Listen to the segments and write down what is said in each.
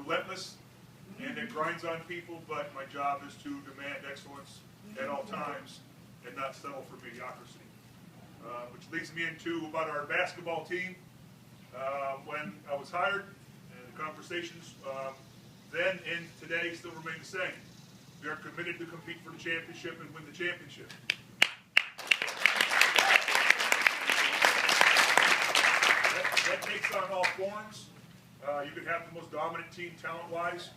relentless and it grinds on people, but my job is to demand excellence at all times and not settle for mediocrity. Which leads me into about our basketball team. When I was hired, and the conversations then and today still remain the same. We are committed to compete for the championship and win the championship. That takes on all forms. You could have the most dominant team talent-wise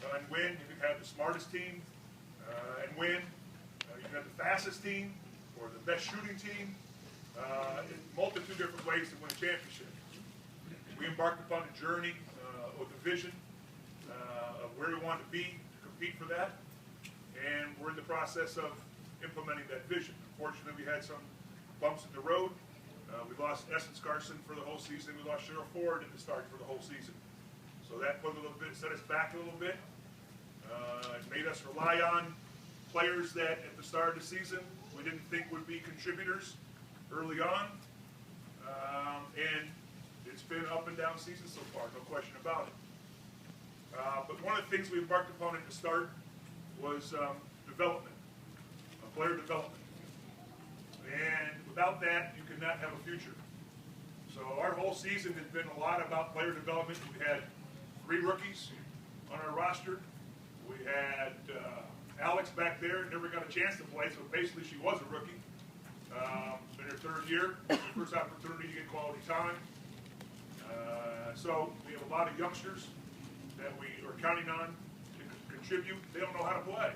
and win. You could have the smartest team and win. You can have the fastest team or the best shooting team. In a multitude of different ways to win a championship. We embarked upon a journey with a vision of where we want to be to compete for that, and we're in the process of implementing that vision. Unfortunately, we had some bumps in the road. We lost Essence Carson for the whole season. We lost Cheryl Ford at the start for the whole season. So that put a little bit, set us back a little bit. It made us rely on players that at the start of the season we didn't think would be contributors early on. And it's been up and down season so far, no question about it. But one of the things we embarked upon at the start was development, player development. And without that, you cannot have a future. So our whole season has been a lot about player development. We had 3 rookies on our roster. We had Alex back there, never got a chance to play, so basically she was a rookie. In her 3rd year, first opportunity to get quality time. So we have a lot of youngsters that we are counting on to contribute. They don't know how to play.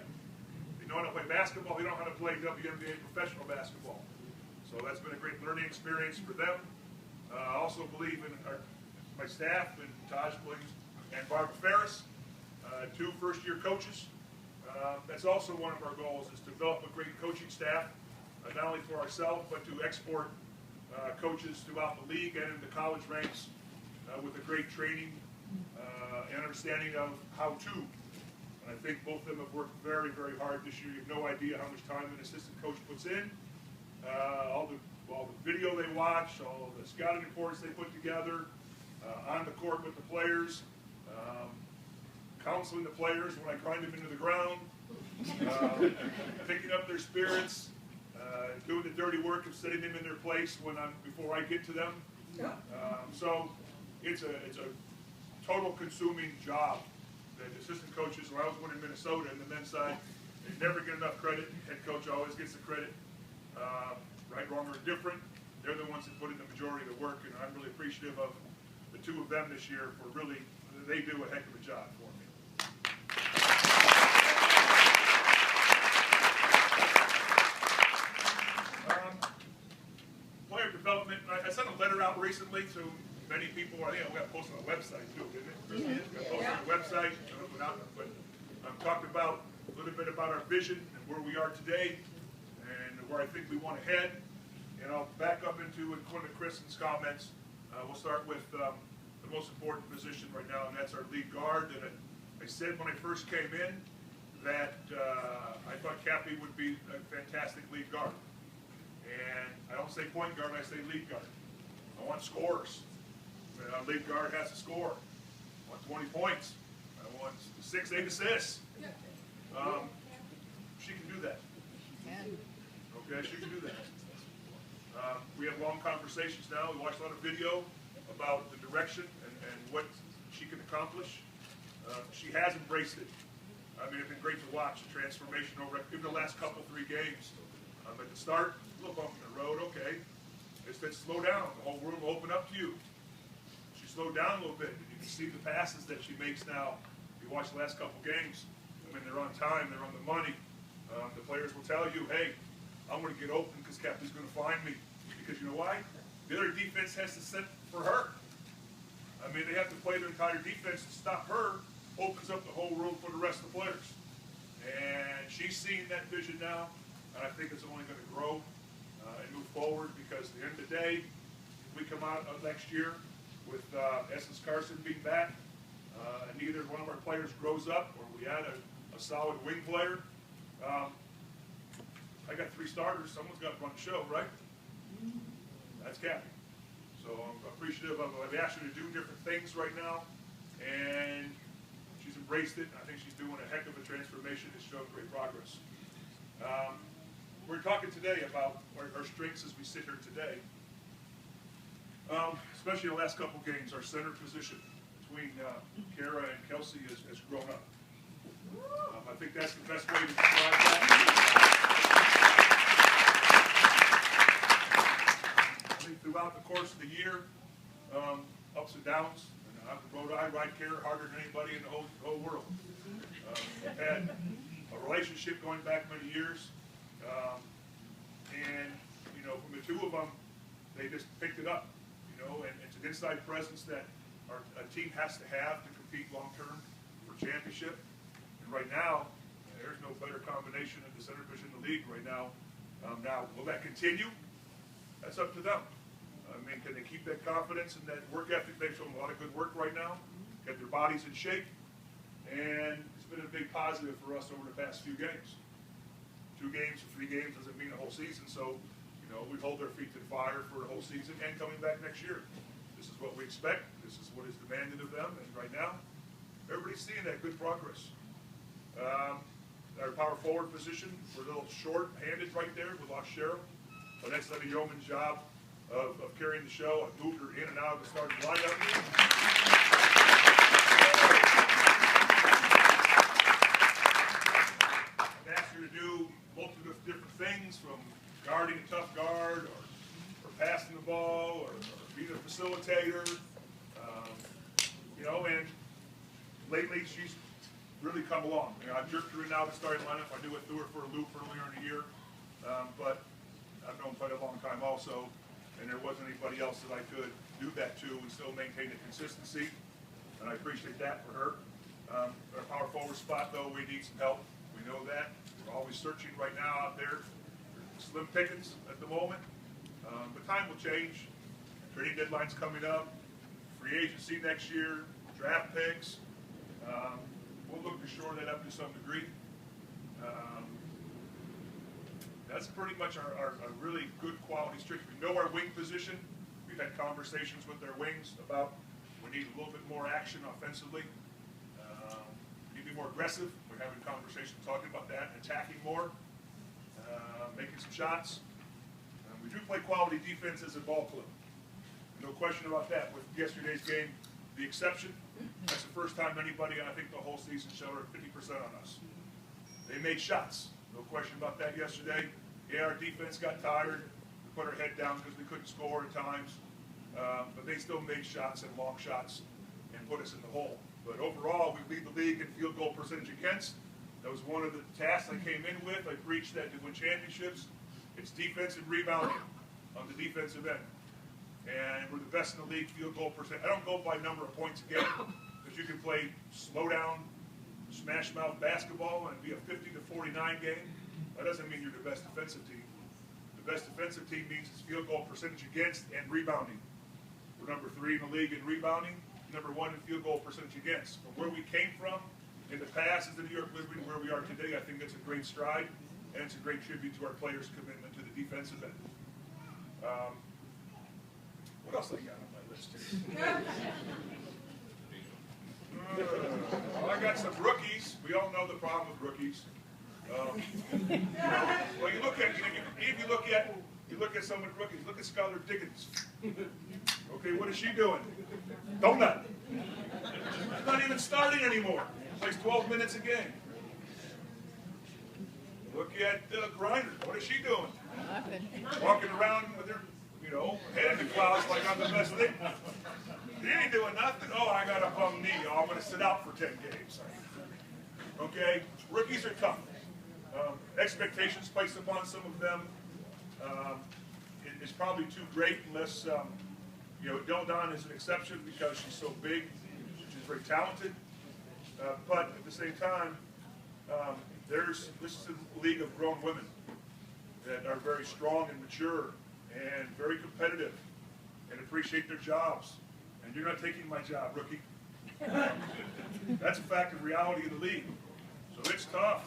They know how to play basketball. They don't know how to play WNBA professional basketball. So that's been a great learning experience for them. I also believe in my staff, and Taj Williams and Barbara Ferris, 2 first-year coaches. That's also one of our goals, is to develop a great coaching staff, not only for ourselves, but to export coaches throughout the league and in the college ranks with a great training and understanding of how to. And I think both of them have worked very, very hard this year. You have no idea how much time an assistant coach puts in. All the video they watch, all the scouting reports they put together, on the court with the players, counseling the players when I grind them into the ground, picking up their spirits, doing the dirty work of setting them in their place before I get to them. So it's a total consuming job. The assistant coaches, when I was one in Minnesota in the men's side, they never get enough credit. Head coach always gets the credit. Right, wrong, or indifferent. They're the ones that put in the majority of the work, and I'm really appreciative of the 2 of them this year for really, they do a heck of a job for me. Player development, I sent a letter out recently to many people. I think I got posted on the website too, didn't it? Got posted on the website, but I'm talking about a little bit about our vision and where we are today and where I think we want to head. And I'll back up into Kristen's comments. We'll start with the most important position right now, and that's our lead guard. And I said when I first came in that I thought Cappy would be a fantastic lead guard. And I don't say point guard, I say lead guard. I want scores. A lead guard has to score. I want 20 points. I want 6, 8 assists. She can do that. Okay, she can do that. We have long conversations now. We watch a lot of video about the direction and what she can accomplish. She has embraced it. I mean, it's been great to watch the transformation over even the last couple, 3 games. At the start, a little bump in the road, okay. It's that slow down. The whole world will open up to you. She slowed down a little bit. You can see the passes that she makes now. You watch the last couple games. I mean, they're on time. They're on the money. The players will tell you, hey, I'm going to get open because Captain's going to find me. Because you know why? The other defense has to set for her. I mean, they have to play their entire defense to stop her. Opens up the whole room for the rest of the players. And she's seeing that vision now. And I think it's only going to grow and move forward because at the end of the day, if we come out of next year with Essence Carson being back, and neither one of our players grows up or we add a solid wing player, I got 3 starters. Someone's got to run the show, right? That's Cappy. So I'm appreciative of it. I've asked her to do different things right now, and She's embraced it. I think she's doing a heck of a transformation. It's shown great progress. We're talking today about our strengths as we sit here today. Especially in the last couple games, our center position between Kara and Kelsey has grown up. I think that's the best way to describe that. I think throughout the course of the year, ups and downs. And on the road, I ride Kara harder than anybody in the whole world. We've had a relationship going back many years, and from the two of them, they just picked it up. And it's an inside presence that a team has to have to compete long term for championship. And right now, there's no better combination in the center position in the league right now. Now, will that continue? That's up to them. I mean, can they keep that confidence and that work ethic? They've shown a lot of good work right now, get their bodies in shape, and it's been a big positive for us over the past few games. 2 games or 3 games doesn't mean a whole season, so we hold our feet to the fire for the whole season and coming back next year. This is what we expect. This is what is demanded of them, and right now, everybody's seeing that good progress. Our power forward position, we're a little short-handed right there. We lost Cheryl, but that's done a yeoman's job of carrying the show. I've moved her in and out of the starting lineup. I've asked her to do multiple different things, from guarding a tough guard, or passing the ball, or being a facilitator, and lately she's really come along. I've jerked her in now the starting lineup. I knew it threw her for a loop earlier in the year, but I've known quite a long time also, and there wasn't anybody else that I could do that to and still maintain the consistency, and I appreciate that for her. Our power forward spot, though, we need some help. We know that. We're always searching right now out there. Slim pickings at the moment, but time will change. Trading deadline's coming up, free agency next year, draft picks. We'll look to shore that up to some degree. That's pretty much our really good quality strength. We know our wing position. We've had conversations with our wings about we need a little bit more action offensively. We need to be more aggressive. We're having conversations talking about that, attacking more. Making some shots. We do play quality defense as a ball club. No question about that. With yesterday's game, the exception, that's the first time anybody, I think the whole season, showed 50% on us. They made shots. No question about that yesterday. Yeah, our defense got tired. We put our head down because we couldn't score at times. But they still made shots and long shots and put us in the hole. But overall, we lead the league in field goal percentage against. That was one of the tasks I came in with. I preached that to win championships. It's defensive rebounding on the defensive end. And we're the best in the league field goal percent. I don't go by number of points a game, because you can play slow down, smash mouth basketball and be a 50 to 49 game. That doesn't mean you're the best defensive team. The best defensive team means it's field goal percentage against and rebounding. We're number 3 in the league in rebounding, number 1 in field goal percentage against. From where we came from in the past as the New York Liberty, where we are today, I think that's a great stride, and it's a great tribute to our players' commitment to the defensive end. What else I got on my list here? Well, I got some rookies. We all know the problem with rookies. Well, you look at some of the rookies. Look at Skylar Diggins. Okay, what is she doing? Donut. She's not even starting anymore. Plays 12 minutes a game. Look at Griner. What is she doing? Walking around with her, head in the clouds like I'm the best thing. She ain't doing nothing. Oh, I got a bum knee. Oh, I'm going to sit out for 10 games. Okay? Rookies are tough. Expectations placed upon some of them is probably too great unless, Don is an exception because she's so big. She's very talented. But at the same time, this is a league of grown women that are very strong and mature and very competitive and appreciate their jobs. And you're not taking my job, rookie. That's a fact of reality of the league. So it's tough.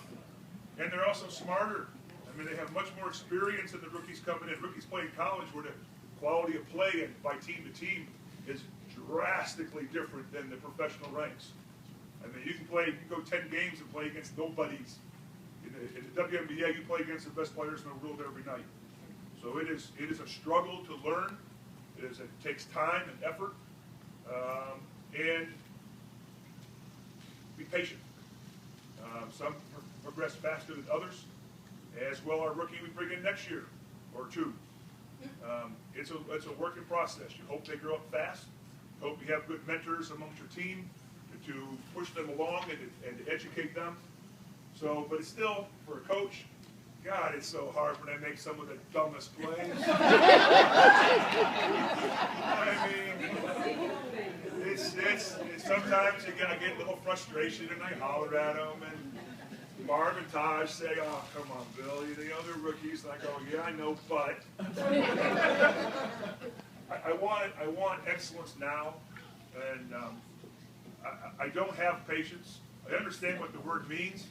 And they're also smarter. I mean, they have much more experience than the rookies coming in. Rookies play in college where the quality of play and by team to team is drastically different than the professional ranks. I mean, you can go 10 games and play against nobodies. In the WNBA, you play against the best players in the world every night. So it is a struggle to learn. It takes time and effort, and be patient. Some progress faster than others, as well our rookie we bring in next year or two. It's a working process. You hope they grow up fast. You hope you have good mentors amongst your team to push them along and to educate them. So, but it's still, for a coach, God, it's so hard when I make some of the dumbest plays. I mean, it's sometimes I get a little frustration and I holler at them, and Barb and Taj say, "Oh, come on, Bill, you're the other rookies." And I go, "Yeah, I know, but I want excellence now, and I don't have patience. I understand what the word means.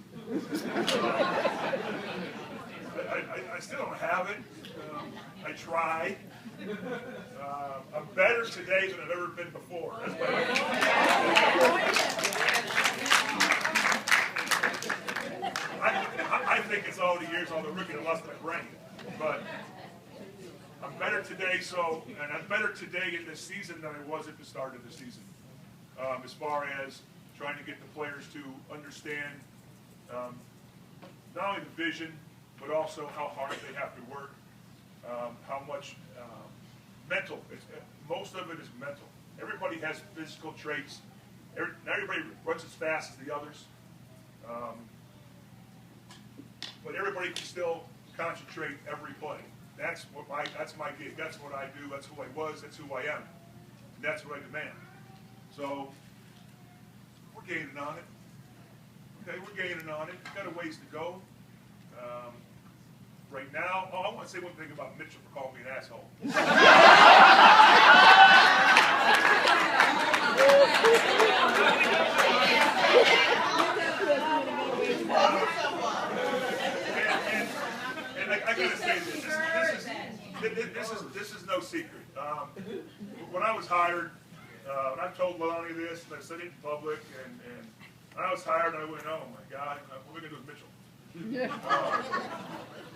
I still don't have it. I try. I'm better today than I've ever been before. That's my I think it's all the years, all the rookie that lost my brain. But I'm better today, and I'm better today in this season than I was at the start of the season. As far as trying to get the players to understand not only the vision, but also how hard they have to work, how much mental. Most of it is mental. Everybody has physical traits. Not everybody runs as fast as the others. But everybody can still concentrate every play. That's my gig. That's what I do. That's who I was. That's who I am. And that's what I demand. So we're gaining on it. Okay, we're gaining on it. We've got a ways to go. Right now, I want to say one thing about Mitchell for calling me an asshole. And I got to say this is no secret. When I was hired, and I've told Lonnie this, and I've said it in public, and when I was hired, I went, "Oh my God, what are we going to do with Mitchell?"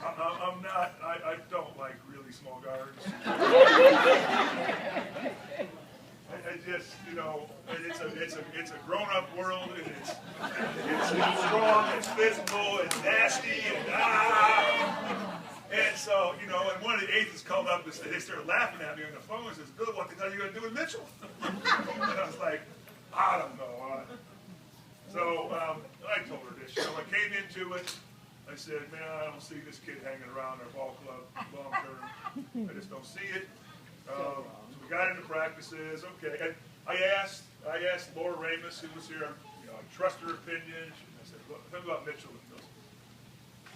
I don't like really small guards. I just, it's a grown-up world, and it's strong, it's physical, it's nasty, and so, and one of the agents called up and they started laughing at me on the phone and says, "Bill, what the hell are you going to do with Mitchell?" And I was like, "I don't know." So I told her this. I came into it. I said, "Man, I don't see this kid hanging around our ball club long term. I just don't see it." So we got into practices. Okay, and I asked Laura Ramus, who was here. I trust her opinion. I said, "Look, think about Mitchell."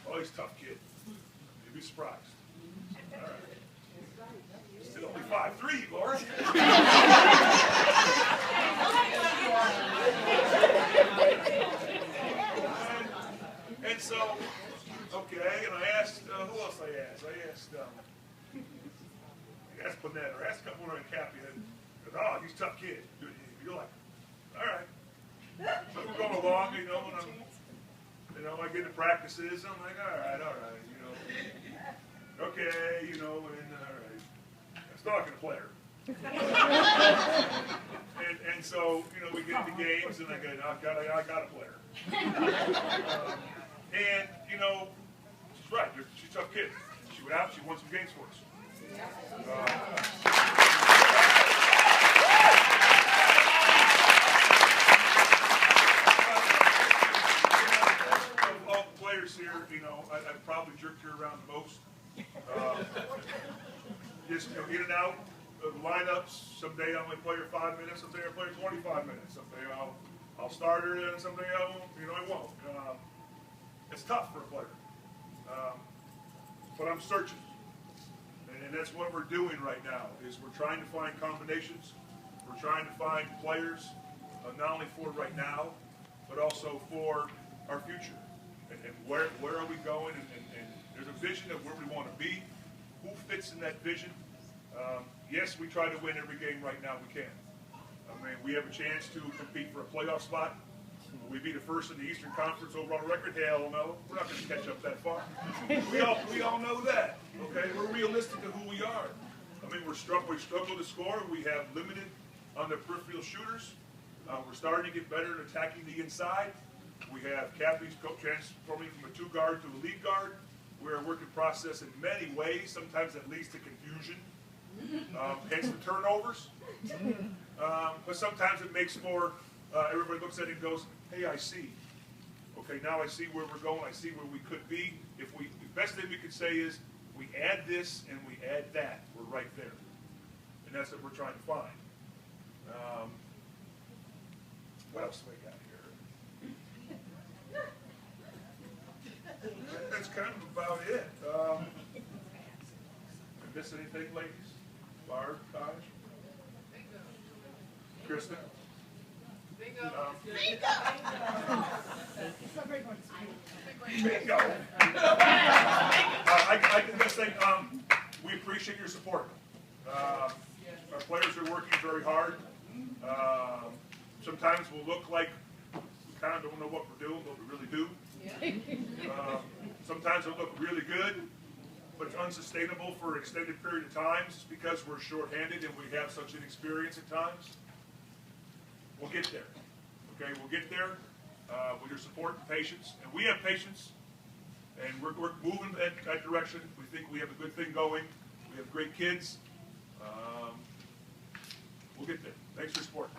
"Oh, he's a tough kid. You'd be surprised." All right. Still only 5'3", Laura. And so, okay, and I asked, who else I asked? I asked Bonetta, or asked a couple more on Cappy, and "Oh, he's a tough kid." You're like, all right. So we're going along, and I get to practices, and I'm like, all right. Okay, and all right. I'm still not going to play her. and so, we get into games, and I got to play her. And, she's right. She's a tough kid. She went out, she won some games for us. Of all the players here, I've probably jerked her around the most. Just, in and out of lineups. Someday I might play her 5 minutes, someday I'll play her 25 minutes. Someday I'll start her, and someday I won't. It's tough for a player. But I'm searching. And that's what we're doing right now, is we're trying to find combinations. We're trying to find players, not only for right now, but also for our future. And where are we going? And there's a vision of where we want to be. Who fits in that vision? Yes, we try to win every game right now we can. I mean, we have a chance to compete for a playoff spot. Will we be the first in the Eastern Conference overall record? Hell no. We're not going to catch up that far. We all know that. Okay, we're realistic to who we are. I mean, we struggle to score. We have limited on the peripheral shooters. We're starting to get better at attacking the inside. We have Kathy's transforming from a 2-guard to a lead guard. We're a work in process in many ways. Sometimes that leads to confusion, hence the turnovers. But sometimes it makes for, everybody looks at it and goes, hey, I see. Okay, now I see where we're going. I see where we could be. The best thing we could say is, we add this and we add that. We're right there. And that's what we're trying to find. What else do we got here? That's kind of about it. Miss anything, ladies? Barb, Taj? Kristen? Bingo. Bingo. I can just say we appreciate your support. Our players are working very hard. Sometimes we'll look like we kind of don't know what we're doing, but we really do. Sometimes it'll look really good, but it's unsustainable for an extended period of time just because we're shorthanded and we have such inexperience at times. We'll get there. Okay, we'll get there with your support and patience. And we have patience, and we're moving in that direction. We think we have a good thing going. We have great kids. We'll get there. Thanks for your support.